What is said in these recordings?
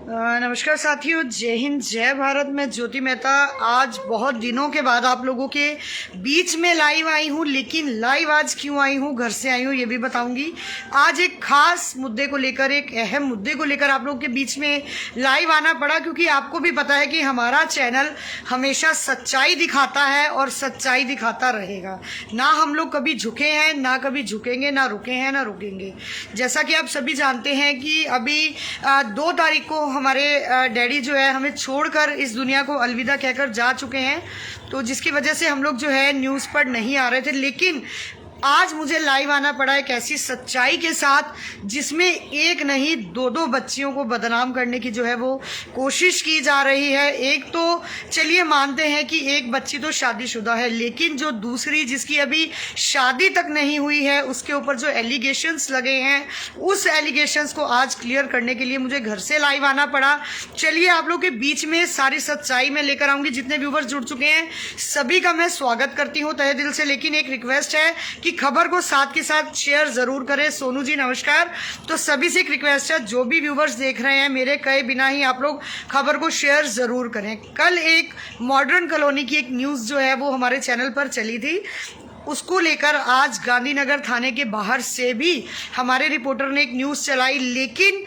नमस्कार साथियों, जय हिंद, जय भारत। मैं ज्योति मेहता आज बहुत दिनों के बाद आप लोगों के बीच में लाइव आई हूँ। लेकिन लाइव आज क्यों आई हूँ, घर से आई हूँ, ये भी बताऊंगी। आज एक खास मुद्दे को लेकर, एक अहम मुद्दे को लेकर आप लोगों के बीच में लाइव आना पड़ा, क्योंकि आपको भी पता है कि हमारा चैनल हमेशा सच्चाई दिखाता है और सच्चाई दिखाता रहेगा। ना हम लोग कभी झुके हैं, ना कभी झुकेंगे, ना रुके हैं, ना रुकेंगे। जैसा कि आप सभी जानते हैं कि अभी 2 तारीख को हमारे डैडी जो है हमें छोड़कर इस दुनिया को अलविदा कहकर जा चुके हैं, तो जिसकी वजह से हम लोग जो है न्यूज़ पर नहीं आ रहे थे। लेकिन आज मुझे लाइव आना पड़ा एक ऐसी सच्चाई के साथ जिसमें एक नहीं 2 बच्चियों को बदनाम करने की जो है वो कोशिश की जा रही है। एक तो चलिए मानते हैं कि एक बच्ची तो शादीशुदा है, लेकिन जो दूसरी जिसकी अभी शादी तक नहीं हुई है उसके ऊपर जो एलिगेशंस लगे हैं, उस एलिगेशंस को आज क्लियर करने के लिए मुझे घर से लाइव आना पड़ा। चलिए आप लोग के बीच में सारी सच्चाई में लेकर आऊँगी। जितने व्यूवर्स जुड़ चुके हैं सभी का मैं स्वागत करती हूँ तहे दिल से। लेकिन एक रिक्वेस्ट है कि खबर को साथ के साथ शेयर जरूर करें। सोनू जी नमस्कार। तो सभी से एक रिक्वेस्ट है, जो भी व्यूवर्स देख रहे हैं मेरे कहे बिना ही आप लोग खबर को शेयर जरूर करें। कल एक मॉडर्न कॉलोनी की एक न्यूज़ जो है वो हमारे चैनल पर चली थी, उसको लेकर आज गांधीनगर थाने के बाहर से भी हमारे रिपोर्टर ने एक न्यूज़ चलाई। लेकिन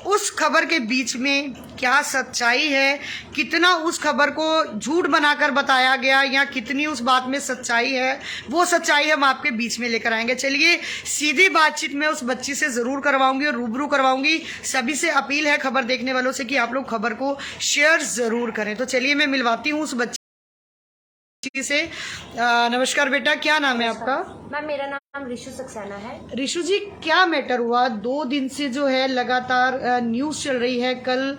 उस खबर के बीच में क्या सच्चाई है, कितना उस खबर को झूठ बनाकर बताया गया या कितनी उस बात में सच्चाई है, वो सच्चाई हम आपके बीच में लेकर आएंगे। चलिए सीधी बातचीत में उस बच्ची से ज़रूर करवाऊंगी और रूबरू करवाऊंगी। सभी से अपील है खबर देखने वालों से कि आप लोग खबर को शेयर ज़रूर करें। तो चलिए मैं मिलवाती हूँ उस बच्ची से। नमस्कार बेटा, क्या नाम है आपका? मैम मेरा नाम रिशु सक्सेना है। रिशु जी, क्या मैटर हुआ? 2 दिन से जो है लगातार न्यूज़ चल रही है। कल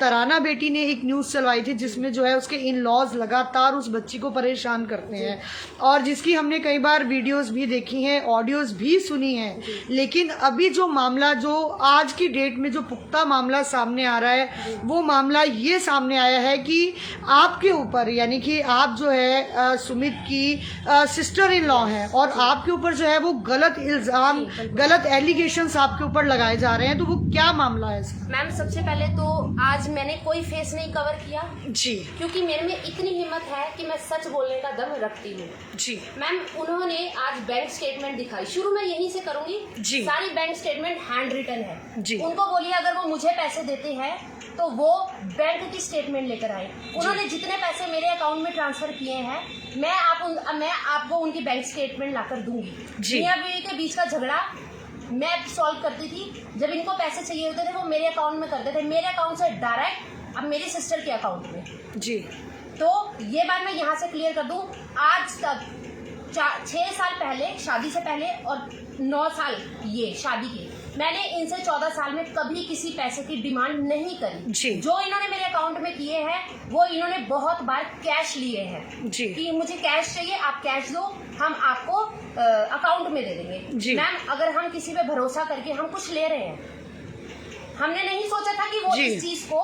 तराना बेटी ने एक न्यूज़ चलवाई थी जिसमें जो है उसके इन लॉज लगातार उस बच्ची को परेशान करते हैं, और जिसकी हमने कई बार वीडियोस भी देखी हैं, ऑडियोज भी सुनी हैं। लेकिन अभी जो मामला, जो आज की डेट में जो पुख्ता मामला सामने आ रहा है, वो मामला ये सामने आया है कि आपके ऊपर, यानी कि आप जो है सुमित की सिस्टर इन लॉ हैं और आपके ऊपर जो है वो गलत इल्जाम, गलत एलिगेशंस आपके ऊपर लगाए जा रहे हैं। तो वो क्या मामला है इसका? मैम सबसे पहले तो आज मैंने कोई फेस नहीं कवर किया जी, क्योंकि मेरे में इतनी हिम्मत है कि मैं सच बोलने का दम रखती हूँ। जी मैम उन्होंने आज बैंक स्टेटमेंट दिखाई, शुरू में यहीं से करूंगी जी। सारी बैंक स्टेटमेंट हैंड रिटन है जी। उनको बोलिए अगर वो मुझे पैसे देते हैं तो वो बैंक की स्टेटमेंट लेकर आए। उन्होंने जितने पैसे मेरे अकाउंट में ट्रांसफर किए हैं मैं आपको उनकी बैंक स्टेटमेंट लाकर दूंगी। मियां बीवी के बीच का झगड़ा मैं सॉल्व करती थी। जब इनको पैसे चाहिए होते थे वो मेरे अकाउंट में करते थे, मेरे अकाउंट से डायरेक्ट अब मेरी सिस्टर के अकाउंट में। जी, तो ये बात मैं यहाँ से क्लियर कर दूं। आज तक 6 साल पहले, शादी से पहले, और 9 साल ये शादी के, मैंने इनसे 14 साल में कभी किसी पैसे की डिमांड नहीं करी। जी। जो इन्होंने मेरे अकाउंट में किए हैं वो इन्होंने बहुत बार कैश लिए हैं जी। कि मुझे कैश चाहिए, आप कैश दो, हम आपको अकाउंट में दे देंगे। मैम अगर हम किसी पे भरोसा करके हम कुछ ले रहे हैं, हमने नहीं सोचा था कि वो इस चीज को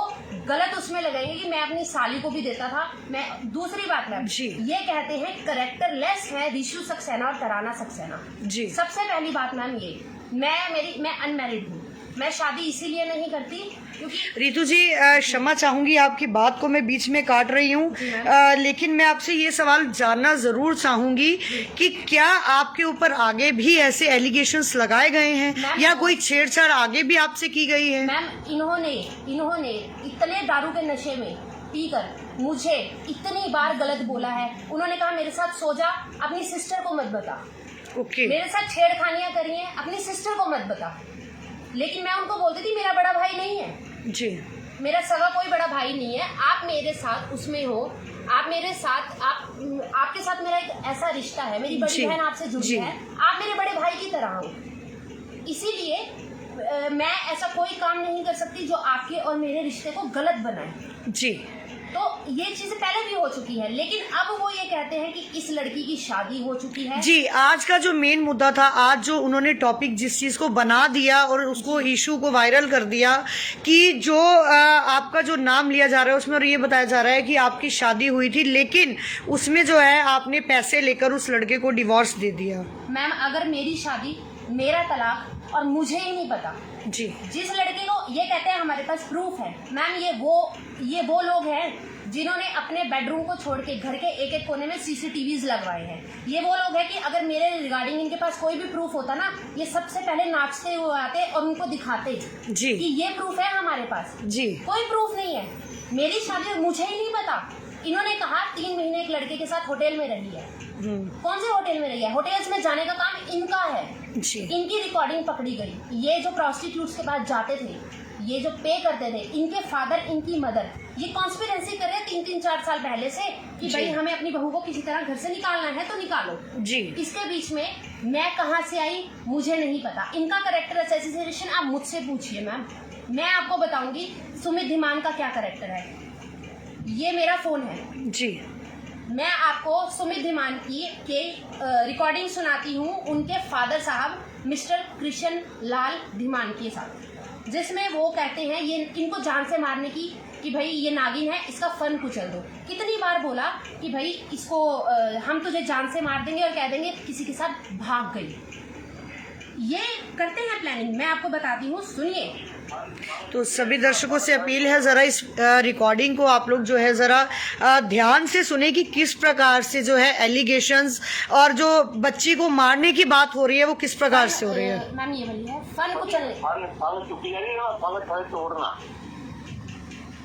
गलत उसमें लगाएंगे कि मैं अपनी साली को भी देता था। मैं दूसरी बात मैम, ये कहते हैं करेक्टरलेस है रिशु सक्सेना और तराना सक्सेना। जी। सबसे पहली बात मैम ये, मैं अनमैरिड हूँ, मैं शादी इसीलिए नहीं करती क्योंकि। रितु जी क्षमा चाहूंगी, आपकी बात को मैं बीच में काट रही हूँ, लेकिन मैं आपसे ये सवाल जानना जरूर चाहूंगी कि क्या आपके ऊपर आगे भी ऐसे एलिगेशंस लगाए गए हैं या कोई छेड़छाड़ आगे भी आपसे की गई है? मैम इन्होंने इतने दारू के नशे में पीकर मुझे इतनी बार गलत बोला है। उन्होंने कहा मेरे साथ सो जा, अपनी सिस्टर को मत बता। ओके। मेरे साथ छेड़खानियां करी हैं, अपनी सिस्टर को मत बता। लेकिन मैं उनको बोलती थी मेरा बड़ा भाई नहीं है जी, मेरा सगा कोई बड़ा भाई नहीं है, आप मेरे साथ उसमें हो, आप मेरे साथ, आपके साथ मेरा एक ऐसा रिश्ता है, मेरी बड़ी बहन आपसे जुड़ी है, आप मेरे बड़े भाई की तरह हो। इसीलिए मैं ऐसा कोई काम नहीं कर सकती जो आपके और मेरे रिश्ते को गलत बनाए। जी। तो ये चीजें पहले भी हो चुकी है, लेकिन अब वो ये कहते हैं कि इस लड़की की शादी हो चुकी है। जी, आज का जो मेन मुद्दा था, आज जो उन्होंने टॉपिक जिस चीज को बना दिया और उसको इशू को वायरल कर दिया कि जो आपका जो नाम लिया जा रहा है उसमें और ये बताया जा रहा है कि आपकी शादी हुई थी, लेकिन उसमें जो है आपने पैसे लेकर उस लड़के को डिवोर्स दे दिया। मैम अगर मेरी शादी, मेरा तलाक और मुझे ही नहीं पता। जी जिस लड़के को ये कहते हैं हमारे पास प्रूफ है, मैम ये वो लोग हैं जिन्होंने अपने बेडरूम को छोड़ के घर के एक एक कोने में सीसीटीवीज लगवाए हैं। ये वो लोग हैं कि अगर मेरे रिगार्डिंग इनके पास कोई भी प्रूफ होता ना, ये सबसे पहले नाचते हुए आते और उनको दिखाते जी कि ये प्रूफ है हमारे पास। जी कोई प्रूफ नहीं है। मेरी शादी मुझे ही नहीं पता। इन्होंने कहा 3 महीने एक लड़के के साथ होटल में रही है। कौन से होटल में रही है? होटल्स में जाने का काम इनका है जी इनकी रिकॉर्डिंग पकड़ी गई। ये जो प्रोस्टिट्यूट्स के पास जाते थे, ये जो पे करते थे, इनके फादर इनकी मदर ये कॉन्स्पिरेंसी कर रहे हैं 3-3 4 साल पहले से कि भाई हमें अपनी बहू को किसी तरह घर से निकालना है तो निकालो जी। इसके बीच में मैं कहाँ से आई मुझे नहीं पता। इनका कैरेक्टर असोसिएशन आप मुझसे पूछिए मैम, मैं आपको बताऊंगी सुमित धीमान का क्या कैरेक्टर है। ये मेरा फोन है जी। मैं आपको सुमित धीमान की रिकॉर्डिंग सुनाती हूँ उनके फादर साहब मिस्टर कृष्ण लाल धीमान के साथ, जिसमें वो कहते हैं ये इनको जान से मारने की कि भाई ये नागिन है, इसका फन कुचल दो। कितनी बार बोला कि भाई इसको हम तुझे जान से मार देंगे और कह देंगे किसी के साथ भाग गई। ये करते हैं प्लानिंग, मैं आपको बताती हूँ, सुनिए। तो सभी दर्शकों से अपील है जरा इस रिकॉर्डिंग को आप लोग जो है जरा ध्यान से सुने कि किस प्रकार से जो है एलिगेशंस और जो बच्ची को मारने की बात हो रही है वो किस प्रकार से हो रही है। मैम ये वाली है फन कुचलने। तोड़ना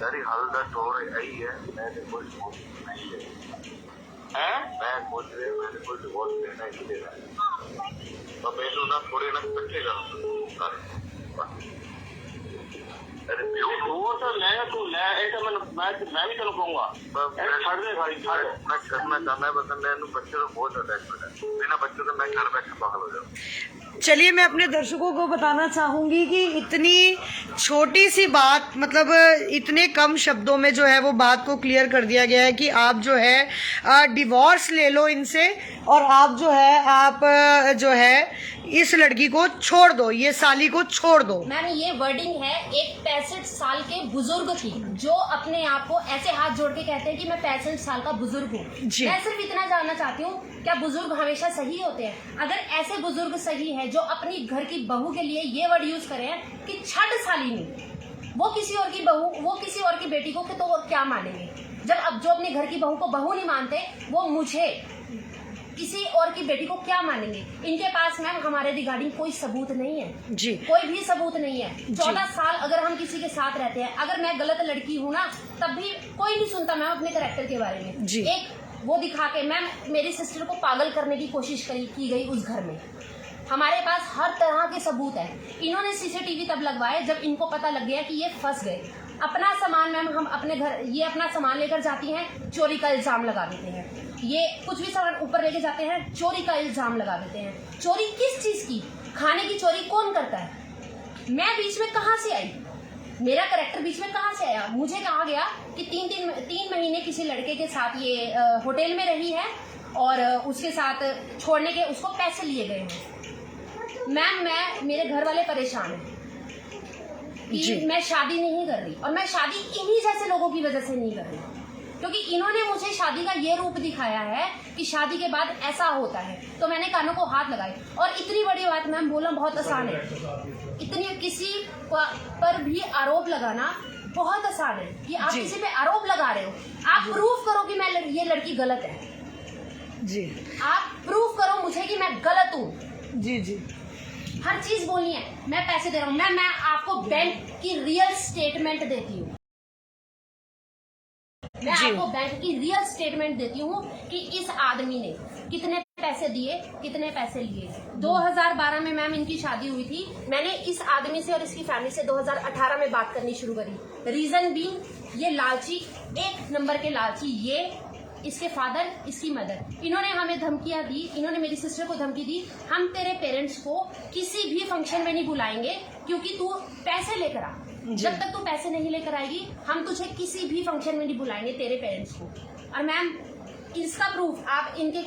तेरी हालत तोड़ आई है। मैंने कोई डिवोर्स नहीं है। मैं सोच रही हूँ मैंने कोई डिवोर्स लेना ही लेना है। तो पहले ना थोड़े ना कट्ठे अरे वो तो ले तू ले ऐसा मैं भी चलो कहूँगा छड़ दे भाई छड़। मैं करना चाहता बस मैंने बच्चे को बहुत अटैचमेंट है। बिना बच्चों के मैं घर बैठे पागल हो जाऊँ। चलिए मैं अपने दर्शकों को बताना चाहूंगी कि इतनी छोटी सी बात मतलब इतने कम शब्दों में जो है वो बात को क्लियर कर दिया गया है कि आप जो है डिवोर्स ले लो इनसे और आप जो है इस लड़की को छोड़ दो, ये साली को छोड़ दो। मैम ये वर्डिंग है एक 65 साल के बुजुर्ग की जो अपने आप को ऐसे हाथ जोड़ के कहते हैं कि मैं 65 साल का बुजुर्ग हूँ। मैं सिर्फ इतना जानना चाहती हूँ क्या बुजुर्ग हमेशा सही होते हैं? अगर ऐसे बुजुर्ग सही है जो अपनी घर की बहू के लिए ये वर्ड यूज करे हैं कि छठ साली नहीं, वो किसी और की बहू, वो किसी और की बेटी को तो वो क्या मानेंगे? जब अब जो अपने घर की बहू को बहू नहीं मानते वो मुझे किसी और की बेटी को क्या मानेंगे? इनके पास मैम हमारे रिगार्डिंग कोई सबूत नहीं है जी, कोई भी सबूत नहीं है। 14 साल अगर हम किसी के साथ रहते हैं, अगर मैं गलत लड़की हूँ ना तब भी कोई नहीं सुनता मैम अपने कैरेक्टर के बारे में जी। एक वो दिखा के मैम मेरी सिस्टर को पागल करने की कोशिश की गई उस घर में। हमारे पास हर तरह के सबूत है। इन्होंने सीसीटीवी तब लगवाए जब इनको पता लग गया कि ये फंस गए। अपना सामान मैम हम अपने घर ये अपना सामान लेकर जाती हैं, चोरी का इल्जाम लगा देते हैं। ये कुछ भी सामान ऊपर लेके जाते हैं, चोरी का इल्जाम लगा देते हैं। चोरी किस चीज की? खाने की चोरी कौन करता है? मैं बीच में कहाँ से आई? मेरा कैरेक्टर बीच में कहाँ से आया? मुझे कहा गया कि 3 महीने किसी लड़के के साथ ये होटल में रही है और उसके साथ छोड़ने के उसको पैसे लिए गए हैं। मैम मेरे घर वाले परेशान हैं कि मैं शादी नहीं कर रही और मैं शादी इन्हीं जैसे लोगों की वजह से नहीं कर रही, क्योंकि इन्होंने मुझे शादी का ये रूप दिखाया है कि शादी के बाद ऐसा होता है। तो मैंने कानों को हाथ लगाए और इतनी बड़ी बात मैम बोलना बहुत आसान है। इतनी किसी पर भी आरोप लगाना बहुत आसान है कि आप किसी पे आरोप लगा रहे हो, आप प्रूफ करो कि ये लड़की गलत है जी, आप प्रूफ करो मुझे कि मैं गलत हूँ। जी जी, हर चीज बोलनी है। मैं पैसे दे रहा हूँ, मैं आपको बैंक की रियल स्टेटमेंट देती हूँ। मैं आपको बैंक की रियल स्टेटमेंट देती हूँ कि इस आदमी ने कितने पैसे दिए, कितने पैसे लिए। 2012 में मैम इनकी शादी हुई थी। मैंने इस आदमी से और इसकी फैमिली से 2018 में बात करनी शुरू करी। रीजन भी ये लालची, एक नंबर के लालची, ये इसके फादर, इसकी मदर। इन्होंने हमें धमकियां दी, इन्होंने मेरी सिस्टर को धमकी दी, हम तेरे पेरेंट्स को किसी भी फंक्शन में नहीं बुलाएंगे क्योंकि तू पैसे लेकर आ। जब तक तू पैसे नहीं लेकर आएगी हम तुझे किसी भी फंक्शन में नहीं बुलाएंगे तेरे पेरेंट्स को। और मैम इसका प्रूफ आप इनके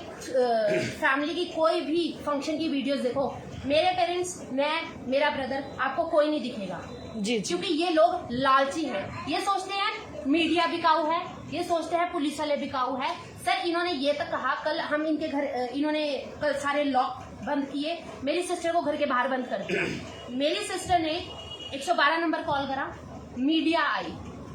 फैमिली की कोई भी फंक्शन की वीडियोस देखो, मेरे पेरेंट्स, मैं, मेरा ब्रदर, आपको कोई नहीं दिखेगा जी, क्योंकि ये लोग लालची हैं। ये सोचते हैं मीडिया बिकाऊ है, ये सोचते हैं पुलिस वाले बिकाऊ है। सर इन्होंने ये तक कहा, कल हम इनके घर, इन्होंने कल सारे लॉक बंद किए, मेरी सिस्टर को घर के बाहर बंद कर दिया। मेरी सिस्टर ने 112 नंबर कॉल करा, मीडिया आई,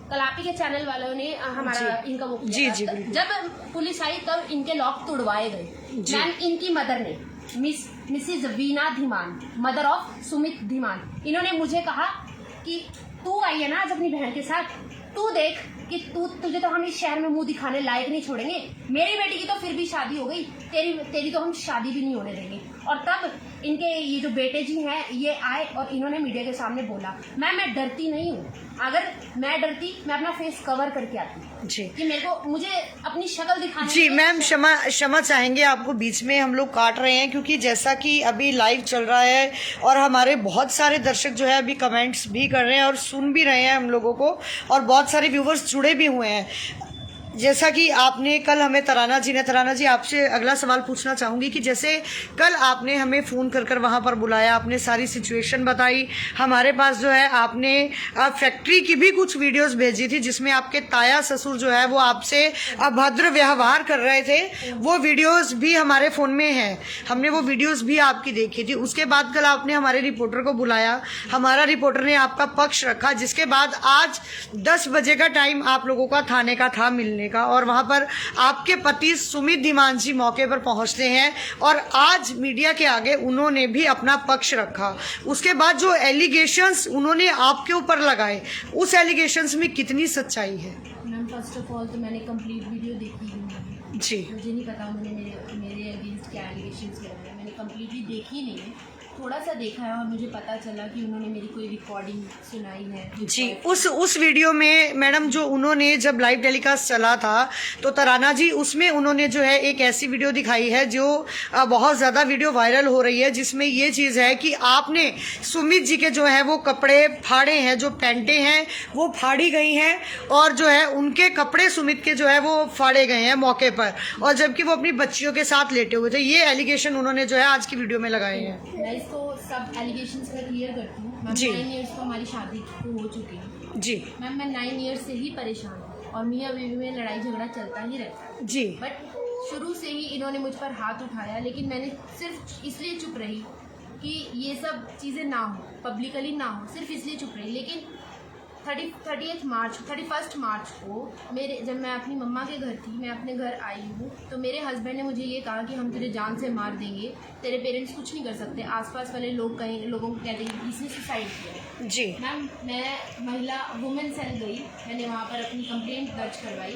कलापी के चैनल वालों ने हमारा इनका वो किया। जब पुलिस आई तब इनके लॉक तोड़वाए गए। मैम, इनकी मदर ने Mrs Veena Dhiman, mother of Sumit Dhiman, इन्होंने मुझे कहा कि तू आई है ना आज अपनी बहन के साथ, तू देख कि तुझे तो हम इस शहर में मुंह दिखाने लायक नहीं छोड़ेंगे। मेरी बेटी की तो फिर भी शादी हो गई, तेरी तो हम शादी भी नहीं होने देंगे। और तब इनके ये जो बेटे जी हैं ये आए और इन्होंने मीडिया के सामने बोला, मैं डरती नहीं हूँ, अगर मैं डरती मैं अपना फेस कवर करके आती जी कि मुझे अपनी शक्ल दिखाने। जी मैम, क्षमा चाहेंगे, आपको बीच में हम लोग काट रहे हैं क्योंकि जैसा कि अभी लाइव चल रहा है और हमारे बहुत सारे दर्शक जो है अभी कमेंट्स भी कर रहे हैं और सुन भी रहे हैं हम लोगों को, और बहुत सारे व्यूवर्स जुड़े भी हुए हैं। जैसा कि आपने कल हमें तराना जी आपसे अगला सवाल पूछना चाहूँगी कि जैसे कल आपने हमें फ़ोन कर वहाँ पर बुलाया, आपने सारी सिचुएशन बताई, हमारे पास जो है आपने फैक्ट्री की भी कुछ वीडियोस भेजी थी जिसमें आपके ताया ससुर जो है वो आपसे अभद्र व्यवहार कर रहे थे, वो वीडियोस भी हमारे फ़ोन में हैं, हमने वो वीडियोस भी आपकी देखी थी। उसके बाद कल आपने हमारे रिपोर्टर को बुलाया, हमारा रिपोर्टर ने आपका पक्ष रखा, जिसके बाद आज 10 बजे का टाइम आप लोगों का थाने का था मिलने का, और वहां पर आपके पति सुमित धीमान जी मौके पर पहुंचते हैं और आज मीडिया के आगे उन्होंने भी अपना पक्ष रखा। उसके बाद जो एलिगेशंस उन्होंने आपके ऊपर लगाए, उस एलिगेशंस में कितनी सच्चाई है? मैम, फर्स्ट ऑफ ऑल तो मैंने कंप्लीट वीडियो देखी ही नहीं जी, मुझे नहीं पता उन्होंने मेरे अगेंस्ट क्या एलिगेशंस लगाए। मैंने कंप्लीटली देखी नहीं है, थोड़ा सा देखा है और मुझे पता चला कि उन्होंने मेरी कोई रिकॉर्डिंग सुनाई है जी। उस वीडियो में मैडम जो उन्होंने जब लाइव टेलीकास्ट चला था तो तराना जी उसमें उन्होंने जो है एक ऐसी वीडियो दिखाई है जो बहुत ज़्यादा वीडियो वायरल हो रही है, जिसमें ये चीज़ है कि आपने सुमित जी के जो है वो कपड़े फाड़े हैं, जो पैंटें हैं वो फाड़ी गई हैं और जो है उनके कपड़े सुमित के जो है वो फाड़े गए हैं मौके पर, और जबकि वो अपनी बच्चियों के साथ लेटे हुए थे। ये एलिगेशन उन्होंने जो है आज की वीडियो में लगाए हैं। मैं इसको सब एलिगेशंस में क्लियर करती हूँ। मैम, 9 ईयर्स तो हमारी शादी को हो चुकी है जी मैम। मैं 9 ईयर्स से ही परेशान हूँ और मियाँ बीवी में लड़ाई झगड़ा चलता ही रहता है जी। बट शुरू से ही इन्होंने मुझ पर हाथ उठाया, लेकिन मैंने सिर्फ इसलिए चुप रही कि ये सब चीज़ें ना हो, पब्लिकली ना हो, सिर्फ इसलिए चुप रही। लेकिन 31 मार्च को जब मैं अपनी मम्मा के घर थी, मैं अपने घर आई हूँ, तो मेरे हस्बैंड ने मुझे ये कहा कि हम तुझे जान से मार देंगे, तेरे पेरेंट्स कुछ नहीं कर सकते। आसपास वाले लोगों को कहते हैं कि इसने सुसाइड किया जी। मैम, मैं वुमेन सेल गई, मैंने वहाँ पर अपनी कंप्लेंट दर्ज करवाई।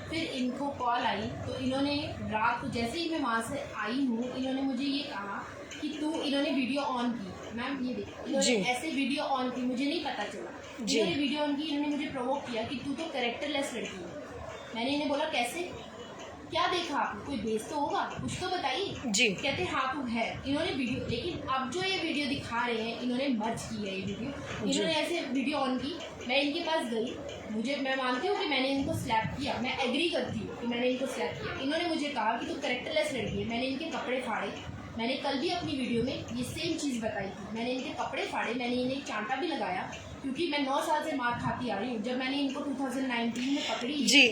फिर इनको कॉल आई तो इन्होंने रात को जैसे ही मैं वहाँ से आई हूँ, इन्होंने मुझे ये कहा कि इन्होंने वीडियो ऑन की। मैम, ये देखो, इन्होंने ऐसे वीडियो ऑन की, मुझे नहीं पता चला। इन्होंने वीडियो ऑन की, इन्होंने मुझे प्रोवोक किया कि तू तो कैरेक्टरलेस लड़की है। मैंने इन्हें बोला कैसे, क्या देखा आपने, कोई बेस तो होगा, कुछ तो बताइए जी। कहते हाँ तू है। इन्होंने वीडियो, लेकिन अब जो ये वीडियो दिखा रहे हैं इन्होंने मर्ज की है ये वीडियो। इन्होंने ऐसे वीडियो ऑन की, मैं इनके पास गई, मैं मानती हूँ कि मैंने इनको स्लैप किया, मैं एग्री करती हूँ कि मैंने इनको स्लैप किया। इन्होंने मुझे कहा कि तू कैरेक्टरलेस लड़की है। मैंने इनके कपड़े फाड़े, मैंने कल भी अपनी वीडियो में ये सेम चीज़ बताई थी। मैंने इनके कपड़े फाड़े, मैंने इन्हें एक चांटा भी लगाया, क्योंकि मैं 9 साल से मार खाती आ रही हूँ। जब मैंने इनको 2019 में पकड़ी जी।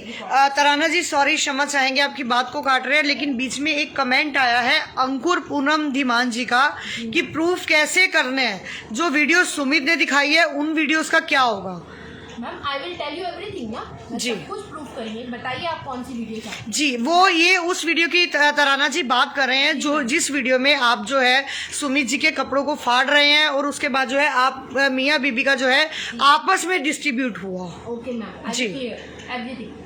तराना जी सॉरी, क्षमा चाहेंगे, आपकी बात को काट रहे हैं, लेकिन बीच में एक कमेंट आया है अंकुर पूनम धीमान जी का कि प्रूफ कैसे करने हैं, जो वीडियो सुमित ने दिखाई है उन वीडियोस का क्या होगा? Ma'am, I will tell you everything ना जी। कुछ प्रूफ करिए, बताइए आप कौन सी वीडियो चाहते जी। वो ये उस वीडियो की तराना जी बात कर रहे हैं जो जिस वीडियो में आप जो है सुमित जी के कपड़ों को फाड़ रहे हैं और उसके बाद जो है आप मियाँ बीबी का जो है आपस में डिस्ट्रीब्यूट हुआ। ओके मैम, जी एवरीथिंग।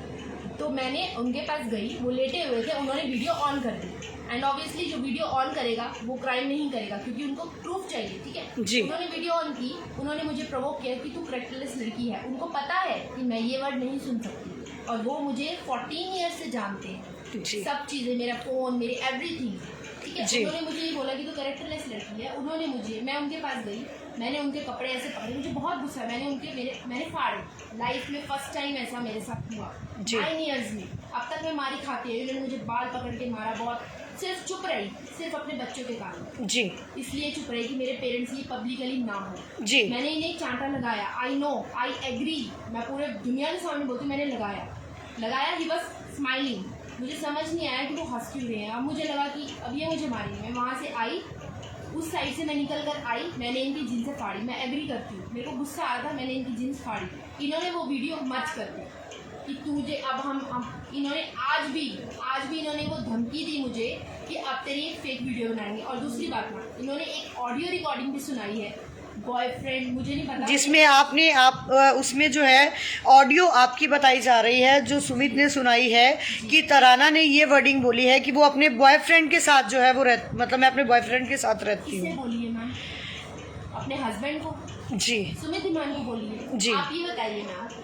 तो मैंने उनके पास गई, वो लेटे हुए थे, उन्होंने वीडियो ऑन कर दी। एंड ऑब्वियसली जो वीडियो ऑन करेगा वो क्राइम नहीं करेगा, क्योंकि उनको प्रूफ चाहिए, ठीक है जी। उन्होंने वीडियो ऑन की, उन्होंने मुझे प्रोवोक किया कि तू कैरेक्टरलेस लड़की है। उनको पता है कि मैं ये वर्ड नहीं सुन सकती, और वो मुझे 14 ईयर्स से जानते हैं जी। सब चीज़ें, मेरा फ़ोन, मेरी एवरीथिंग, ठीक है। उन्होंने मुझे ये बोला कि तू कैरेक्टरलेस लड़की है। उन्होंने मुझे, मैं उनके पास गई, मैंने उनके कपड़े ऐसे पकड़े, मुझे बहुत गुस्सा, मैंने फाड़े। लाइफ में फर्स्ट टाइम ऐसा मेरे साथ हुआ 9 ईयर्स में। अब तक मैं मारी खाती है, इन्होंने मुझे बाल पकड़ के मारा बहुत। सिर्फ चुप रही, सिर्फ अपने बच्चों के कारण जी, इसलिए चुप रही कि मेरे पेरेंट्स ये पब्लिकली ना हो जी। मैंने इन्हें एक चांटा लगाया, आई नो, आई एग्री, मैं पूरे दुनिया के सामने बोलती, मैंने लगाया, ही बस स्माइलिंग, मुझे समझ नहीं आया कि वो हंस क्यों रहे हैं। अब मुझे लगा कि अब ये मुझे मारेंगे। मैं वहाँ से आई, उस साइड से मैं निकल कर आई, मैंने इनकी जीन्स फाड़ी। मैं एग्री करती हूँ, मेरे को गुस्सा आ रहा था, मैंने इनकी जीन्स फाड़ी। इन्होंने वो वीडियो मर्ज कर दी कि तुझे अब हम इन्होंने आज भी इन्होंने वो धमकी दी मुझे कि अब तेरी एक फेक वीडियो बनाएंगे। और दूसरी बात ना, इन्होंने एक ऑडियो रिकॉर्डिंग भी सुनाई है, बॉयफ्रेंड मुझे नहीं पता, जिसमें आप उसमें जो है ऑडियो आपकी बताई जा रही है, जो सुमित ने सुनाई है कि तराना ने ये वर्डिंग बोली है कि वो अपने बॉयफ्रेंड के साथ जो है वो मतलब मैं अपने बॉयफ्रेंड के साथ रहती किससे हूँ। बोली है मैम? अपने हस्बैंड को, जी सुमित धीमान को बोली है जी। आप ये बताइए मैम।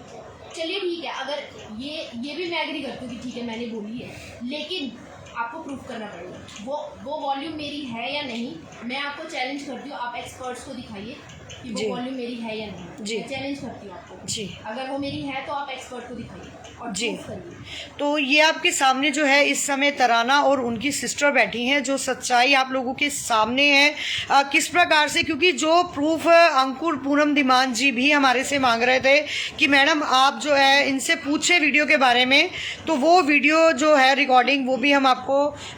चलिए ठीक है, अगर ये भी मैं एग्री करती हूँ कि ठीक है मैंने बोली है, लेकिन आपको प्रूफ करना पड़ेगा वो वॉल्यूम मेरी है या नहीं। मैं आपको चैलेंज करती हूँ, आप एक्सपर्ट्स को दिखाइए कि जी। वो वॉल्यूम मेरी है या नहीं। जी। मैं चैलेंज करती हूँ आपको, जी। अगर वो मेरी है तो आप एक्सपर्ट को दिखाइए और जी। प्रूफ करिए। तो ये आपके सामने जो है इस समय तराना और उनकी सिस्टर बैठी हैं, जो सच्चाई आप लोगों के सामने है किस प्रकार से, क्योंकि जो प्रूफ अंकुर पूनम धीमान जी भी हमारे से मांग रहे थे कि मैडम आप जो है इनसे पूछे वीडियो के बारे में, तो वो वीडियो जो है रिकॉर्डिंग वो भी हम आपको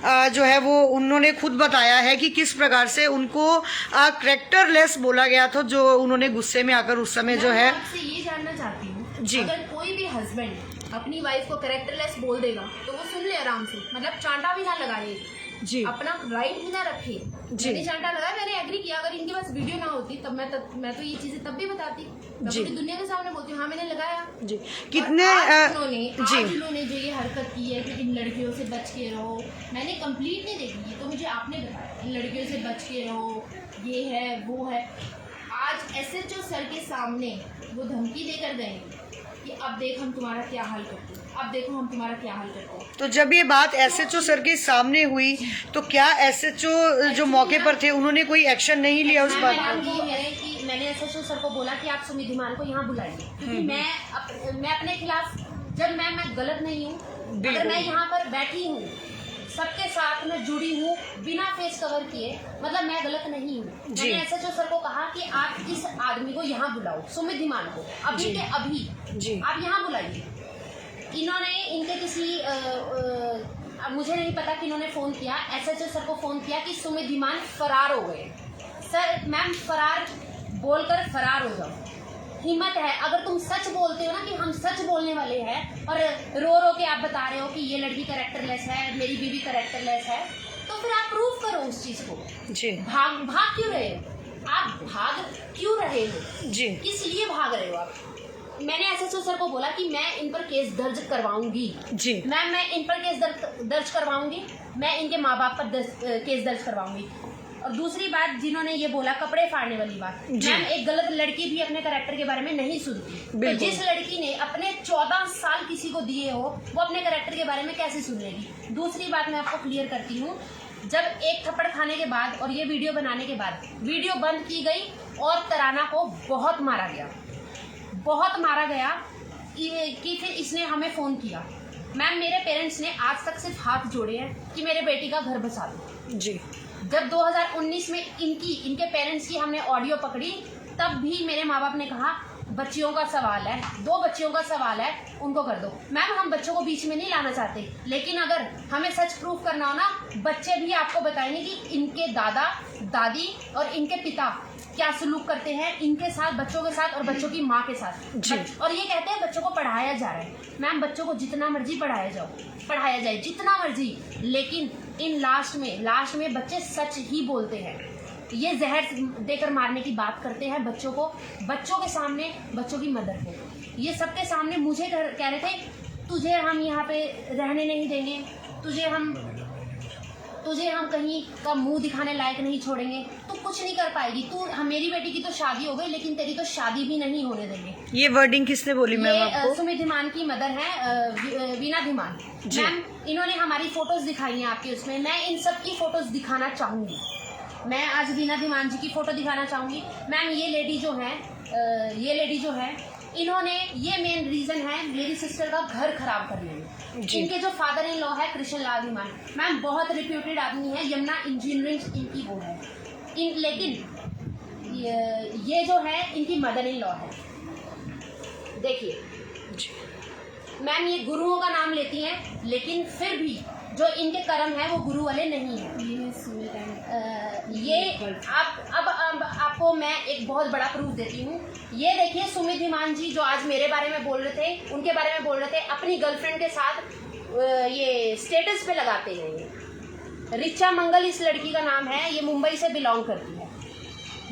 जो है वो उन्होंने खुद बताया है कि किस प्रकार से उनको कैरेक्टरलेस बोला गया था, जो उन्होंने गुस्से में आकर उस समय जो है। मैं आपसे ये जानना चाहती हूँ, जी। अगर कोई भी हस्बैंड अपनी वाइफ को कैरेक्टरलेस बोल देगा तो वो सुन ले आराम से, मतलब चांटा भी ना लगाए, जी अपना राइट भी ना रखे। जी। मैंने चांटा लगाया, मैंने एग्री किया। अगर इनके पास वीडियो ना होती तब मैं तो ये चीजें तब भी बताती, मैं जी। पूरी दुनिया के सामने बोलती हूँ हाँ मैंने लगाया। जी कितने आज जी उन्होंने जो ये हरकत की है कि इन लड़कियों से बच के रहो, मैंने कंप्लीट नहीं देखी, ये तो मुझे आपने बताया इन लड़कियों से बच के रहो, ये है वो है। आज एसएचओ सर के सामने वो धमकी देकर गए कि अब देख हम तुम्हारा क्या हाल करते हैं, अब देखो हम तुम्हारा क्या हाल करते हैं। तो जब ये बात एसएचओ सर के सामने हुई तो क्या एसएचओ जो मौके पर थे उन्होंने कोई एक्शन नहीं लिया उस बात पर? मैंने एसएचओ सर को बोला कि आप सुमित धीमान को यहाँ बुलाइए, क्योंकि मैं अपने खिलाफ, जब मैं गलत नहीं हूँ, अगर मैं यहाँ पर बैठी हूँ सबके साथ में जुड़ी हूँ बिना फेस कवर किए, मतलब मैं गलत नहीं हूँ। मैंने एसएचओ सर को कहा कि आप इस आदमी को यहाँ बुलाओ, सुमित धीमान को, अभी के अभी जी। आप यहाँ बुलाइए। इन्होंने इनके किसी मुझे नहीं पता कि इन्होंने फ़ोन किया, एसएचओ सर को फ़ोन किया कि सुमित धीमान फरार हो गए। सर मैम फरार बोलकर फरार हो जाओ, हिम्मत है अगर तुम सच बोलते हो ना कि हम सच बोलने वाले हैं, और रो रो के आप बता रहे हो कि ये लड़की कैरेक्टरलेस है, मेरी बीवी कैरेक्टरलेस है, तो फिर आप प्रूव करो उस चीज़ को। जी भाग क्यों रहे हो आप? भाग क्यों रहे हो जी किस लिए भाग रहे हो आप? मैंने एसएचओ सर को बोला कि मैं इन पर केस दर्ज करवाऊंगी जी मैम, मैं इन पर केस दर्ज करवाऊंगी, मैं इनके माँ बाप पर केस दर्ज करवाऊंगी। और दूसरी बात, जिन्होंने ये बोला कपड़े फाड़ने वाली बात, मैम एक गलत लड़की भी अपने कैरेक्टर के बारे में नहीं सुनती। तो जिस लड़की ने अपने 14 साल किसी को दिए हो वो अपने कैरेक्टर के बारे में कैसे सुनेगी? दूसरी बात मैं आपको क्लियर करती हूँ, जब एक थप्पड़ खाने के बाद और ये वीडियो बनाने के बाद वीडियो बंद की गई और तराना को बहुत मारा गया कि फिर इसने हमें फ़ोन किया। मैम मेरे पेरेंट्स ने आज तक सिर्फ हाथ जोड़े हैं कि मेरे बेटी का घर बसा दो। जी जब 2019 में इनके पेरेंट्स की हमने ऑडियो पकड़ी, तब भी मेरे माँ बाप ने कहा बच्चियों का सवाल है, 2 बच्चियों का सवाल है, उनको कर दो। मैम हम बच्चों को बीच में नहीं लाना चाहते, लेकिन अगर हमें सच प्रूफ करना हो ना, बच्चे भी आपको बताएंगे कि इनके दादा दादी और इनके पिता क्या सलूक करते हैं इनके साथ, बच्चों के साथ और बच्चों की माँ के साथ। और ये कहते हैं बच्चों को पढ़ाया जा रहा है। मैम बच्चों को जितना मर्जी पढ़ाया जाए जितना मर्जी, लेकिन इन लास्ट में बच्चे सच ही बोलते हैं। ये जहर देकर मारने की बात करते हैं बच्चों को, बच्चों के सामने, बच्चों की मदर को। ये सबके सामने मुझे कह रहे थे तुझे हम यहाँ पे रहने नहीं देंगे, तुझे हम कहीं का मुंह दिखाने लायक नहीं छोड़ेंगे, तू कुछ नहीं कर पाएगी, मेरी बेटी की तो शादी हो गई लेकिन तेरी तो शादी भी नहीं होने देंगे। ये वर्डिंग किसने बोली मैम आपको? सुमित धीमान की मदर है वीना धीमान। मैम इन्होंने हमारी फोटोज दिखाई हैं आपके उसमें, मैं इन सब की फोटोज दिखाना चाहूँगी। मैं आज वीना धीमान जी की फोटो दिखाना चाहूँगी। मैम ये लेडी जो है इन्होंने, ये मेन रीजन है मेरी सिस्टर का घर खराब करने में। इनके जो फादर इन लॉ है कृष्ण लाल धीमान, मैम बहुत रिप्यूटेड आदमी है, यमुना इंजीनियरिंग इनकी वो है, लेकिन ये जो है इनकी मदर इन लॉ है। देखिए मैम ये गुरुओं का नाम लेती हैं, लेकिन फिर भी जो इनके कर्म है वो गुरु वाले नहीं है। ये अब आपको मैं एक बहुत बड़ा प्रूफ देती हूँ। ये देखिए सुमित धीमान जी जो आज मेरे बारे में बोल रहे थे, उनके बारे में बोल रहे थे, अपनी गर्लफ्रेंड के साथ ये स्टेटस पे लगाते हैं। ये रिचा मंगल इस लड़की का नाम है, ये मुंबई से बिलोंग करती है,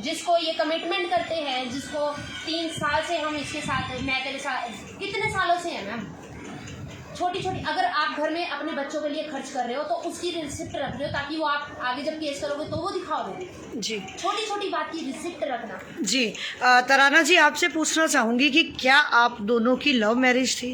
जिसको ये कमिटमेंट करते हैं, जिसको 3 साल से हम इसके साथ, मैं तेरे साथ कितने सालों से है मैम, छोटी छोटी, अगर आप घर में अपने बच्चों के लिए खर्च कर रहे हो तो उसकी रिसिप्ट रख रहे हो, ताकि वो आप आगे जब केस करोगे तो वो दिखाओगे। जी, छोटी छोटी बात की रिसिप्ट रखना। जी तराना जी, आपसे पूछना चाहूँगी कि क्या आप दोनों की लव मैरिज थी?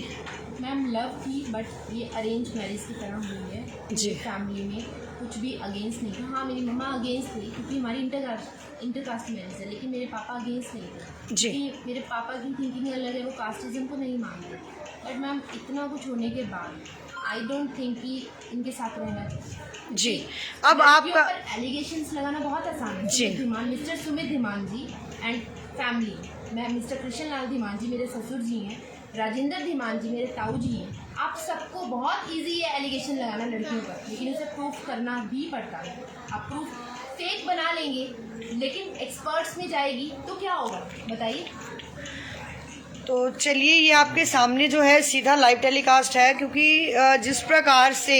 मैम लव थी, बट ये अरेंज मैरिज की तरह हुई है जी। फैमिली में कुछ भी अगेंस्ट नहीं था। हाँ मेरी मम्मा अगेंस्ट थी क्योंकि हमारी इंटरकास्ट मैरिज है, लेकिन मेरे पापा अगेंस्ट नहीं थे जी। क्योंकि मेरे पापा की थिंकिंग अलग है, वो कास्टिज्म को नहीं मानते। बट मैम इतना कुछ होने के बाद आई डोंट थिंक कि इनके साथ रहना चाहिए। जी, अब आपका एलिगेशंस लगाना बहुत आसान है। जी। Mister Sumit Dhiman ji and family, मैं मिस्टर कृष्ण लाल धीमान जी मेरे ससुर जी हैं, राजेंद्र धीमान जी मेरे ताऊ जी हैं। आप सबको बहुत इजी है एलिगेशन लगाना लड़कियों पर, लेकिन उसे प्रूफ करना भी पड़ता है। आप प्रूफ फेक बना लेंगे, लेकिन एक्सपर्ट्स में जाएगी तो क्या होगा बताइए। तो चलिए, ये आपके सामने जो है सीधा लाइव टेलीकास्ट है, क्योंकि जिस प्रकार से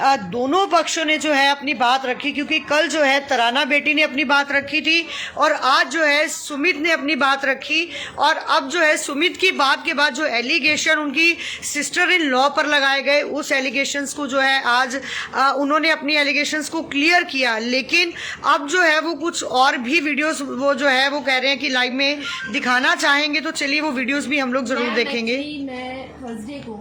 दोनों पक्षों ने जो है अपनी बात रखी, क्योंकि कल जो है तराना बेटी ने अपनी बात रखी थी और आज जो है सुमित ने अपनी बात रखी, और अब जो है सुमित की बात के बाद जो एलिगेशन उनकी सिस्टर इन लॉ पर लगाए गए, उस एलिगेशंस को जो है आज उन्होंने अपनी एलिगेशंस को क्लियर किया। लेकिन अब जो है वो कुछ और भी वीडियोस वो जो है वो कह रहे हैं कि लाइव में दिखाना चाहेंगे, तो चलिए वो वीडियोस भी हम लोग जरूर देखेंगे। मैं थर्सडे को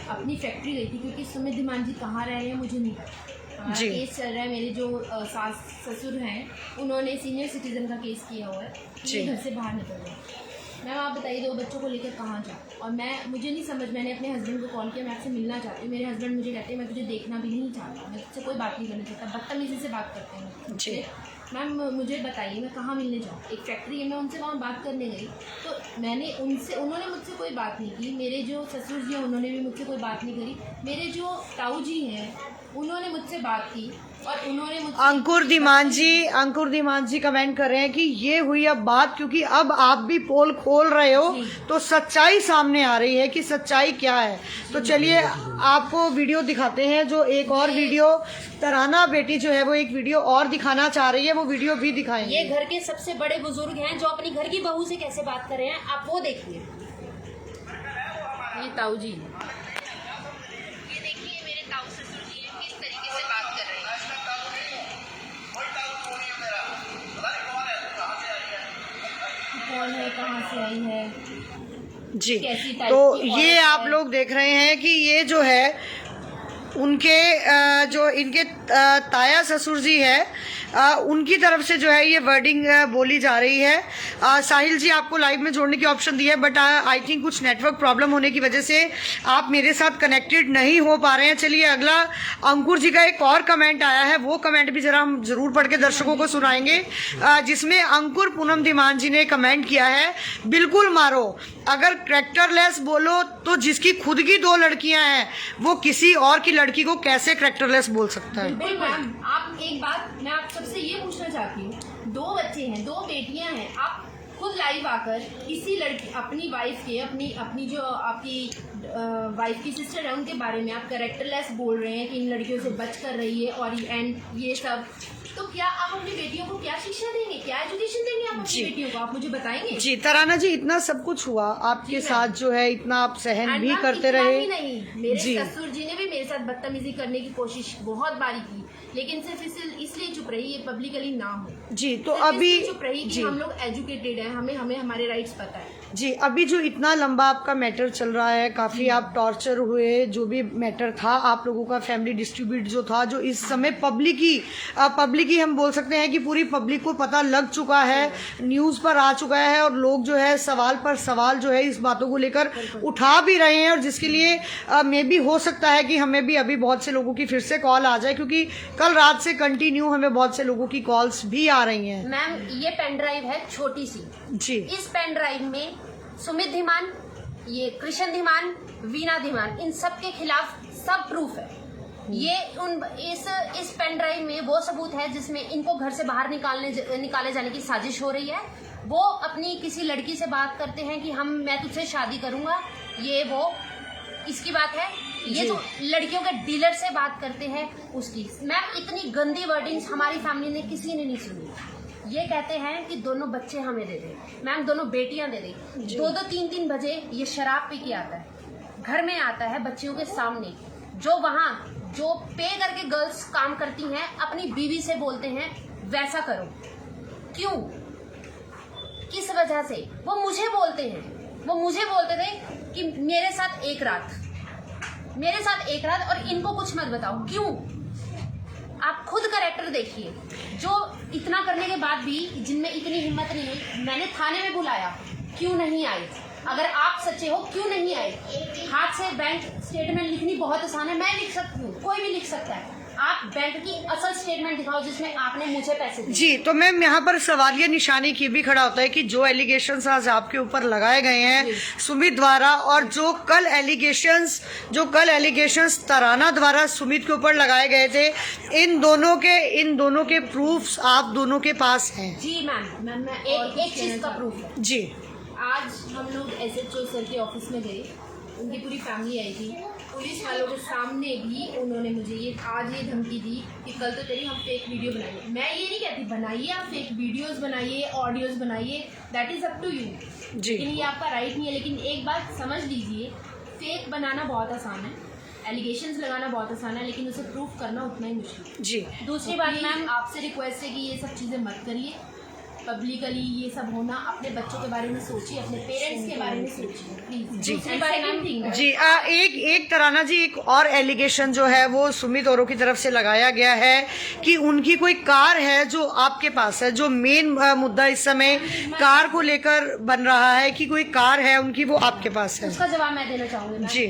अपनी फैक्ट्री गई थी, क्योंकि सुमित धीमान जी कहाँ रह रहे हैं मुझे नहीं पता। जी। केस चल रहा है, मेरे जो सास ससुर हैं उन्होंने सीनियर सिटीजन का केस किया हुआ है, जी। घर से बाहर निकल गए। मैम आप बताइए 2 बच्चों को लेकर कहाँ जाऊँ, और मुझे नहीं समझ, मैंने अपने हस्बैंड को कॉल किया, मैं आपसे मिलना चाहती हूँ। मेरे हस्बैंड मुझे कहते हैं मैं तुझे देखना भी नहीं चाहता, मैं तुझसे कोई बात नहीं करना चाहता, बदतमीजी से बात करते हैं। जी। मैम मुझे बताइए मैं कहाँ मिलने जाऊँ, एक फैक्ट्री है, मैं उनसे वहाँ बात करने गई तो उन्होंने मुझसे कोई बात नहीं की। मेरे जो ससुर जी हैं उन्होंने भी मुझसे कोई बात नहीं करी। मेरे जो ताऊ जी हैं उन्होंने मुझसे बात की, और उन्होंने मुझसे अंकुर धीमान जी कमेंट कर रहे हैं कि ये हुई अब बात, क्योंकि अब आप भी पोल खोल रहे हो तो सच्चाई सामने आ रही है कि सच्चाई क्या है। तो चलिए आपको वीडियो दिखाते हैं, जो एक और वीडियो तराना बेटी जो है वो एक वीडियो और दिखाना चाह रही है, वो वीडियो भी दिखाएंगे। ये घर के सबसे बड़े बुजुर्ग हैं जो अपनी घर की बहू से कैसे बात कर रहे हैं, आप वो देखिए। ये ताऊ जी, ये देखिए मेरे ताऊ ससुर जी हैं किस तरीके से बात कर रहे हैं। कौन है, कहाँ से आई है जी। कैसी टाइप तो की ये औरत आप है। लोग देख रहे हैं कि ये जो है उनके जो इनके ताया ससुर जी है उनकी तरफ से जो है ये वर्डिंग बोली जा रही है। साहिल जी आपको लाइव में जोड़ने की ऑप्शन दी है, बट आई थिंक कुछ नेटवर्क प्रॉब्लम होने की वजह से आप मेरे साथ कनेक्टेड नहीं हो पा रहे हैं। चलिए अगला अंकुर जी का एक और कमेंट आया है, वो कमेंट भी जरा हम जरूर पढ़ के दर्शकों को सुनाएंगे, जिसमें अंकुर पूनम धीमान जी ने कमेंट किया है, बिल्कुल मारो, अगर कैरेक्टरलेस बोलो तो जिसकी खुद की 2 लड़कियां हैं वो किसी और की लड़की को कैसे कैरेक्टरलेस बोल सकता है। बिल्कुल मैम, आप एक बात मैं आप सबसे ये पूछना चाहती हूँ, 2 बच्चे हैं, 2 बेटियां हैं, आप खुद लाइव आकर किसी लड़की अपनी वाइफ के अपनी जो आपकी वाइफ की सिस्टर है उनके बारे में आप कैरेक्टरलेस बोल रहे हैं कि इन लड़कियों से बच कर रही है और ये सब, तो क्या आप अपनी बेटियों को क्या शिक्षा देंगे, क्या एजुकेशन देंगे आप अपनी बेटियों को, आप मुझे बताएंगे। जी तराना जी, इतना सब कुछ हुआ आपके साथ जो है, इतना आप सहन भी करते रहे। ही नहीं, मेरे ससुर जी ने भी मेरे साथ बदतमीजी करने की कोशिश बहुत बारी की, लेकिन सिर्फ इसलिए चुप रही, ये पब्लिकली ना हो। जी तो अभी चुप रही कि हम लोग एजुकेटेड हैं, हमें हमारे राइट्स पता है। जी अभी जो इतना लंबा आपका मैटर चल रहा है, काफी आप टॉर्चर हुए, जो भी मैटर था आप लोगों का फैमिली डिस्ट्रीब्यूट जो था, जो इस समय पब्लिक ही हम बोल सकते हैं कि पूरी पब्लिक को पता लग चुका है, न्यूज पर आ चुका है, और लोग जो है सवाल पर सवाल जो है इस बातों को लेकर उठा भी रहे हैं, और जिसके लिए मे भी हो सकता है कि हमें भी अभी बहुत से लोगों की फिर से कॉल आ जाए, क्योंकि कल रात से कंटिन्यू हमें बहुत से लोगों की कॉल्स भी आ रही हैं। मैम ये पेन ड्राइव है छोटी सी जी, इस पेन ड्राइव में सुमित धीमान, ये कृष्ण धीमान, वीना धीमान, इन सब के खिलाफ सब प्रूफ है। ये इस पेन ड्राइव में वो सबूत है जिसमें इनको घर से बाहर निकाले जाने की साजिश हो रही है। वो अपनी किसी लड़की से बात करते हैं कि मैं तुझसे शादी करूंगा, ये वो इसकी बात है। ये जो लड़कियों के डीलर से बात करते हैं उसकी। मैम इतनी गंदी वर्डिंग्स हमारी फैमिली ने किसी ने नहीं सुनी। ये कहते हैं कि दोनों बच्चे हमें दे दे, मैम दोनों बेटियां दे दे। 2-2, 3-3 बजे ये शराब पी के आता है, घर में आता है बच्चियों के सामने। जो पे करके गर्ल्स काम करती हैं अपनी बीवी से बोलते हैं वैसा करो। क्यों, किस वजह से? वो मुझे बोलते थे कि मेरे साथ एक रात और इनको कुछ मत बताओ। क्यों? आप खुद कैरेक्टर देखिए, जो इतना करने के बाद भी जिनमें इतनी हिम्मत नहीं हुई। मैंने थाने में बुलाया, क्यों नहीं आए? अगर आप सच्चे हो क्यों नहीं आए? हाथ से बैंक स्टेटमेंट लिखनी बहुत आसान है, मैं लिख सकती हूँ, कोई भी लिख सकता है। आप बैंक की असल स्टेटमेंट दिखाओ जिसमें आपने मुझे पैसे दिए। जी, तो मैम यहाँ पर सवालिया निशानी की भी खड़ा होता है कि जो एलिगेशंस आज आपके ऊपर लगाए गए हैं सुमित द्वारा, और जो कल एलिगेशंस तराना द्वारा सुमित के ऊपर लगाए गए थे, इन दोनों के प्रूफ्स आप दोनों के पास हैं? जी मैम, एक चीज का प्रूफ है जी। आज हम लोग SHO सर के ऑफिस में गए, उनकी पूरी फैमिली आई थी। पुलिस वालों के सामने भी उन्होंने मुझे आज ये धमकी दी कि कल तो तेरी हम फेक वीडियो बनाएंगे। मैं ये नहीं कहती बनाइए, आप फेक वीडियोस बनाइए, ऑडियोज बनाइए, that is up to you, लेकिन ये आपका राइट नहीं है। लेकिन एक बात समझ लीजिए, फेक बनाना बहुत आसान है, एलिगेशंस लगाना बहुत आसान है, लेकिन उसे प्रूफ करना उतना ही मुश्किल है जी। दूसरी बात मैम, आपसे रिक्वेस्ट है कि ये सब चीज़ें मत करिए पब्लिकली। ये सब होना, अपने बच्चों के बारे में सोचिए, अपने पेरेंट्स के बारे में सोचिए प्लीज जी। जी एक तराना जी, एक और एलिगेशन जो है वो सुमित औरों की तरफ से लगाया गया है कि उनकी कोई कार है जो आपके पास है। जो मेन मुद्दा इस समय कार को लेकर बन रहा है कि कोई कार है उनकी, वो आपके पास है। उसका जवाब मैं देना चाहूँगी जी।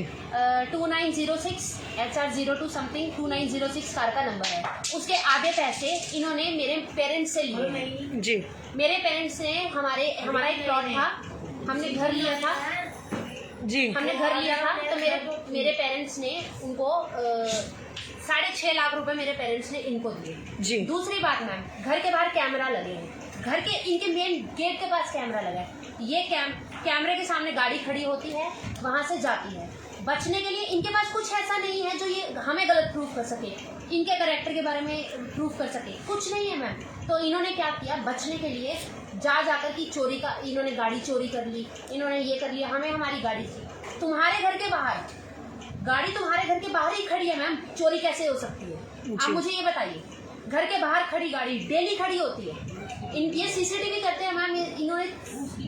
2906 HR02 समथिंग 2906 कार का नंबर है। उसके आधे पैसे इन्होंने मेरे पेरेंट्स से लिए जी। मेरे पेरेंट्स ने हमारा एक प्लॉट था, हमने घर लिया था जी, तो मेरे पेरेंट्स ने उनको 6.5 लाख रुपए मेरे पेरेंट्स ने इनको दिए जी। दूसरी बात मैम, घर के बाहर कैमरा लगे हैं, घर के इनके मेन गेट के पास कैमरा लगा है। ये कैमरे के सामने गाड़ी खड़ी होती है, वहां से जाती है। बचने के लिए इनके पास कुछ ऐसा नहीं है जो ये हमें गलत प्रूफ कर सके, इनके कैरेक्टर के बारे में प्रूफ कर सके, कुछ नहीं है मैम। तो इन्होंने क्या किया, बचने के लिए जाकर की चोरी का, इन्होंने गाड़ी चोरी कर ली, इन्होंने ये कर लिया। हमें हमारी गाड़ी थी, तुम्हारे घर के बाहर गाड़ी तुम्हारे घर के बाहर ही खड़ी है मैम, चोरी कैसे हो सकती है? आप मुझे ये बताइए, घर के बाहर खड़ी गाड़ी डेली खड़ी होती है। ये सीसीटीवी करते हैं मैम, इन्होंने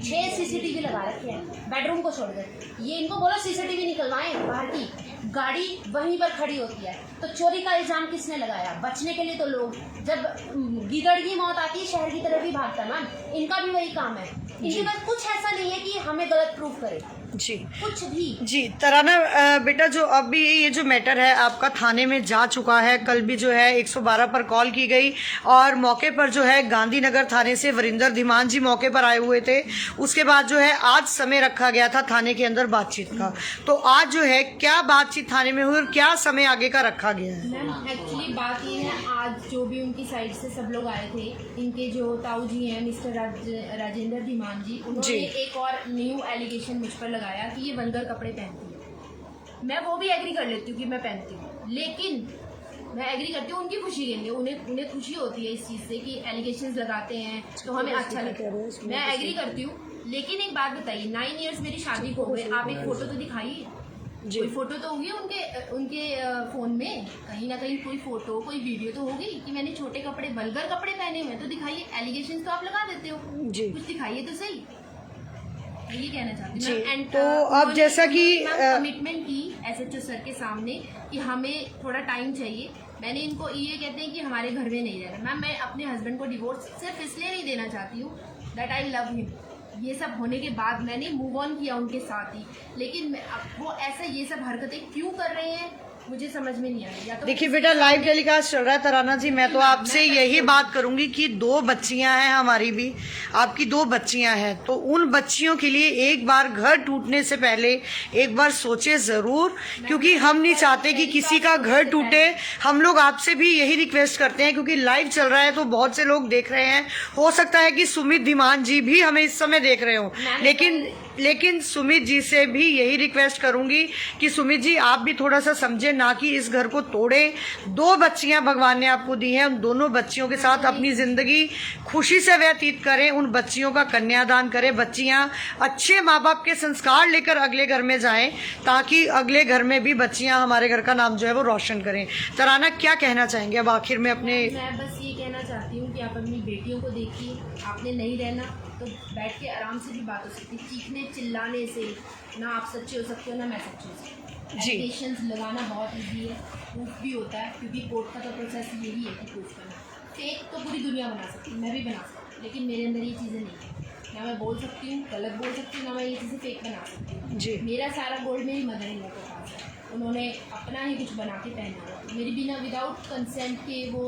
6 सीसीटीवी लगा रखे हैं बेडरूम को छोड़कर। ये इनको बोलो सीसीटीवी निकलवाएं, बाहर की गाड़ी वहीं पर खड़ी होती है। तो चोरी का इल्जाम किसने लगाया? बचने के लिए तो लोग, जब गिदड़ की मौत आती है शहर की तरफ ही भागता है मैम। इनका भी वही काम है, इनके पास कुछ ऐसा नहीं है कि हमें गलत प्रूफ करे जी, कुछ भी जी। तराना बेटा, जो अभी ये जो मैटर है आपका थाने में जा चुका है, कल भी जो है 112 पर कॉल की गई और मौके पर जो है गांधीनगर थाने से वरिंदर धीमान जी मौके पर आए हुए थे। उसके बाद जो है आज समय रखा गया था थाने के अंदर बातचीत का। तो आज जो है क्या बातचीत थाने में हुई और क्या समय आगे का रखा गया है? मैम एक्चुअली बात ये है, आज जो भी उनकी साइड से सब लोग आए थे, इनके जो ताऊ जी हैं मिस्टर राजेंद्र धीमान जी, उन्होंने एक और न्यू एलिगेशन मुझ पर लगाया कि ये वल्गर कपड़े पहनती है। मैं वो भी एग्री कर लेती हूँ कि मैं पहनती हूँ, लेकिन मैं एग्री करती हूँ उनकी खुशी के लिए, उन्हें खुशी होती है इस चीज़ से कि एलिगेशंस लगाते हैं तो हमें अच्छा लगता है, मैं एग्री करती हूँ। लेकिन एक बात बताइए, 9 इयर्स मेरी शादी को हुए, आप एक फ़ोटो तो दिखाइए, कोई फोटो तो होगी उनके फ़ोन में, कहीं ना कहीं कोई फोटो कोई वीडियो तो होगी कि मैंने छोटे कपड़े वल्गर कपड़े पहने हुए, तो दिखाइए। एलिगेशंस तो आप लगा देते हो, कुछ दिखाइए तो सही, ये कहना चाहती हूँ। एंड तो अब जैसा कि कमिटमेंट की SHO सर के सामने कि हमें थोड़ा टाइम चाहिए। मैंने इनको ये कहते हैं कि हमारे घर में नहीं रहना। मैम मैं अपने हस्बैंड को डिवोर्स सिर्फ इसलिए नहीं देना चाहती हूँ दैट आई लव हिम। ये सब होने के बाद मैंने मूव ऑन किया उनके साथ ही, लेकिन वो ऐसा ये सब हरकतें क्यों कर रहे हैं मुझे समझ में नहीं आया। या तो देखिए बेटा, लाइव टेलीकास्ट चल रहा है तराना जी, मैं तो आपसे यही बात करूंगी कि 2 बच्चियां हैं, हमारी भी आपकी 2 बच्चियां हैं, तो उन बच्चियों के लिए एक बार घर टूटने से पहले एक बार सोचे जरूर, क्योंकि हम नहीं चाहते कि किसी का घर टूटे। हम लोग आपसे भी यही रिक्वेस्ट करते हैं, क्योंकि लाइव चल रहा है तो बहुत से लोग देख रहे हैं। हो सकता है कि सुमित धीमान जी भी हमें इस समय देख रहे हो, लेकिन सुमित जी से भी यही रिक्वेस्ट करूंगी कि सुमित जी आप भी थोड़ा सा समझे, ना कि इस घर को तोड़े। 2 बच्चियां भगवान ने आपको दी हैं, उन दोनों बच्चियों के साथ अपनी जिंदगी खुशी से व्यतीत करें, उन बच्चियों का कन्यादान करें। बच्चियां अच्छे माँ बाप के संस्कार लेकर अगले घर में जाएं, ताकि अगले घर में भी बच्चियां हमारे घर का नाम जो है वो रोशन करें। तराना, क्या कहना चाहेंगे अब आखिर में अपने? मैं बस ये कहना चाहती हूँ कि आप अपनी बेटियों को देखिए, आपने नहीं रहना तो बैठ के आराम से भी बात हो सकती है। चीखने चिल्लाने से ना आप सच्चे हो सकते हो ना मैं सच्ची हो सकती हूँ। जी। एलिगेशंस लगाना बहुत ईजी है, प्रूफ भी होता है, क्योंकि कोर्ट का तो प्रोसेस यही है कि प्रूफ करना। फेक तो पूरी दुनिया बना सकती है, मैं भी बना सकती हूँ, लेकिन मेरे अंदर ये चीज़ें नहीं है। ना मैं बोल सकती हूँ, गलत बोल सकती हूँ, ना मैं ये चीज़ें फेक बना सकती हूँ। जी। मेरा सारा गोल्ड मेरी मदर इन लॉ के पास है, उन्होंने अपना ही कुछ बना के पहना है, मेरी बिना विदाउट कंसेंट के वो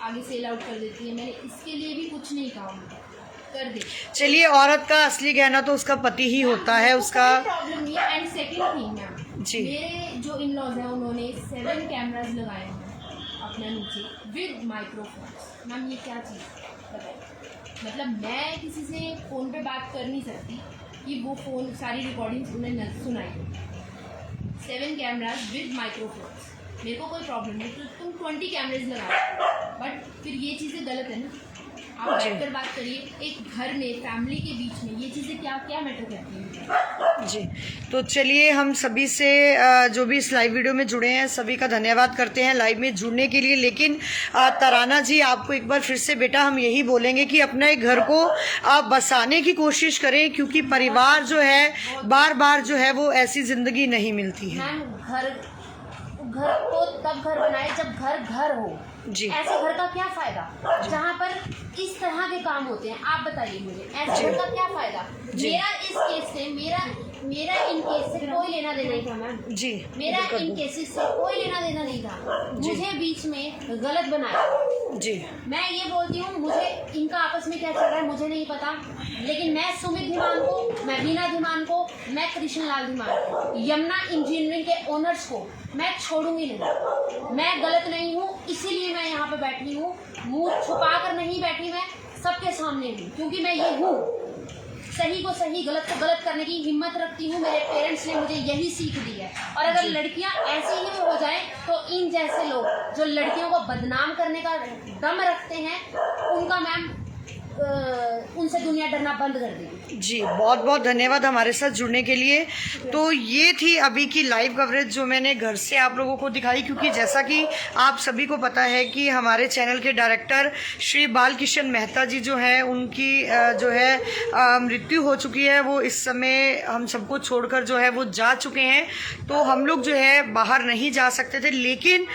आगे सेल आउट कर देती है। मैंने इसके लिए भी कुछ नहीं कहा, उनको कर दे। चलिए, औरत का असली गहना तो उसका पति ही होता है, उसका प्रॉब्लम नहीं है। एंड सेकंड थिंग मैम, जी। मेरे जो इन लॉज हैं उन्होंने 7 कैमरास लगाए हैं अपना नीचे विद माइक्रोफोन। मैम ये क्या चीज़ बताइए? मतलब मैं किसी से फ़ोन पे बात कर नहीं सकती कि वो फ़ोन सारी रिकॉर्डिंग्स उन्हें न सुनाई। 7 कैमरास विद माइक्रोफोन, मेरे को कोई प्रॉब्लम नहीं, तो तुम 20 कैमरेज लगाओ, बट फिर ये चीज़ें गलत है ना। आप बैठकर बात करिए, एक घर में फैमिली के बीच में ये चीज़ें क्या क्या मैटर करती हैं? जी। तो चलिए, हम सभी से जो भी इस लाइव वीडियो में जुड़े हैं सभी का धन्यवाद करते हैं लाइव में जुड़ने के लिए। लेकिन तराना जी, आपको एक बार फिर से बेटा हम यही बोलेंगे कि अपने घर को आप बसाने की कोशिश करें, क्योंकि परिवार जो है बार बार जो है वो ऐसी जिंदगी नहीं मिलती है। मैम, घर तो तब घर बनाए जब घर घर हो। जी। ऐसे घर का क्या फायदा जहाँ पर इस तरह के काम होते हैं? आप बताइए मुझे, ऐसे घर का क्या फायदा? मेरा इस केस से मेरा इन केस से कोई लेना देना नहीं था मैम जी। मेरा इन केसेस से कोई लेना देना नहीं था। मुझे बीच में गलत बनाया जी। मैं ये बोलती हूँ, मुझे इनका आपस में क्या चल रहा है मुझे नहीं पता, लेकिन मैं सुमित धीमान को, मैं बीना धीमान को, मैं कृष्ण लाल धीमान को, यमुना इंजीनियरिंग के ओनर्स को मैं छोड़ूंगी नहीं। मैं गलत नहीं हूँ, इसीलिए मैं यहाँ पे बैठी हूँ। मुंह छुपा कर नहीं बैठी, मैं सबके सामने हूँ, क्योंकि मैं ये हूँ। सही को सही, गलत को गलत करने की हिम्मत रखती हूँ। मेरे पेरेंट्स ने मुझे यही सीख दी है। और अगर लड़कियाँ ऐसी ही हो जाएं तो इन जैसे लोग जो लड़कियों को बदनाम करने का दम रखते हैं, उनका मैम उनसे दुनिया डरना बंद कर देगी। जी, बहुत बहुत धन्यवाद हमारे साथ जुड़ने के लिए। तो ये थी अभी की लाइव कवरेज जो मैंने घर से आप लोगों को दिखाई, क्योंकि जैसा कि आप सभी को पता है कि हमारे चैनल के डायरेक्टर श्री बालकिशन मेहता जी जो है, उनकी जो है मृत्यु हो चुकी है। वो इस समय हम सबको छोड़कर जो है वो जा चुके हैं, तो हम लोग जो है बाहर नहीं जा सकते थे। लेकिन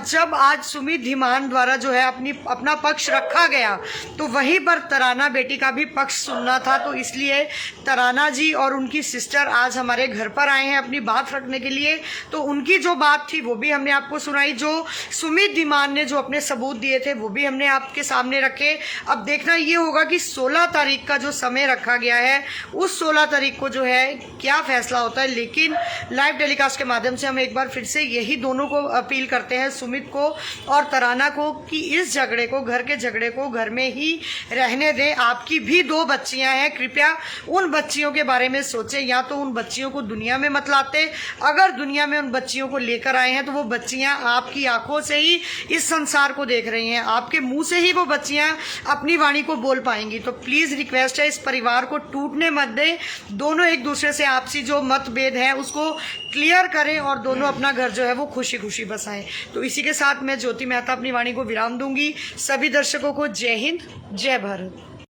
जब आज सुमित धीमान द्वारा जो है अपना पक्ष रखा गया, तो वहीं पर तराना बेटी का भी पक्ष सुनना था, तो इसलिए तराना जी और उनकी सिस्टर आज हमारे घर पर आए हैं अपनी बात रखने के लिए। तो उनकी जो बात थी वो भी हमने आपको सुनाई, जो सुमित धीमान ने जो अपने सबूत दिए थे वो भी हमने आपके सामने रखे। अब देखना ये होगा कि 16 तारीख का जो समय रखा गया है, उस 16 तारीख को जो है क्या फैसला होता है। लेकिन लाइव टेलीकास्ट के माध्यम से हम एक बार फिर से यही दोनों को अपील करते हैं, सुमित को और तराना को, कि इस झगड़े को, घर के झगड़े को घर में ही रहने दें। आपकी भी 2 बच्चियां हैं, कृपया उन बच्चियों के बारे में सोचें। या तो उन बच्चियों को दुनिया में मत लाते, अगर दुनिया में उन बच्चियों को लेकर आए हैं तो वो बच्चियां आपकी आंखों से ही इस संसार को देख रही हैं, आपके मुंह से ही वो बच्चियां अपनी वाणी को बोल पाएंगी। तो प्लीज रिक्वेस्ट है, इस परिवार को टूटने मत दें। दोनों एक दूसरे से आपसी जो मतभेद है उसको क्लियर करें और दोनों अपना घर जो है वो खुशी खुशी बसाएं। तो इसी के साथ मैं ज्योति मेहता अपनी वाणी को विराम दूंगी। सभी दर्शकों को जय हिंद, जय भारत।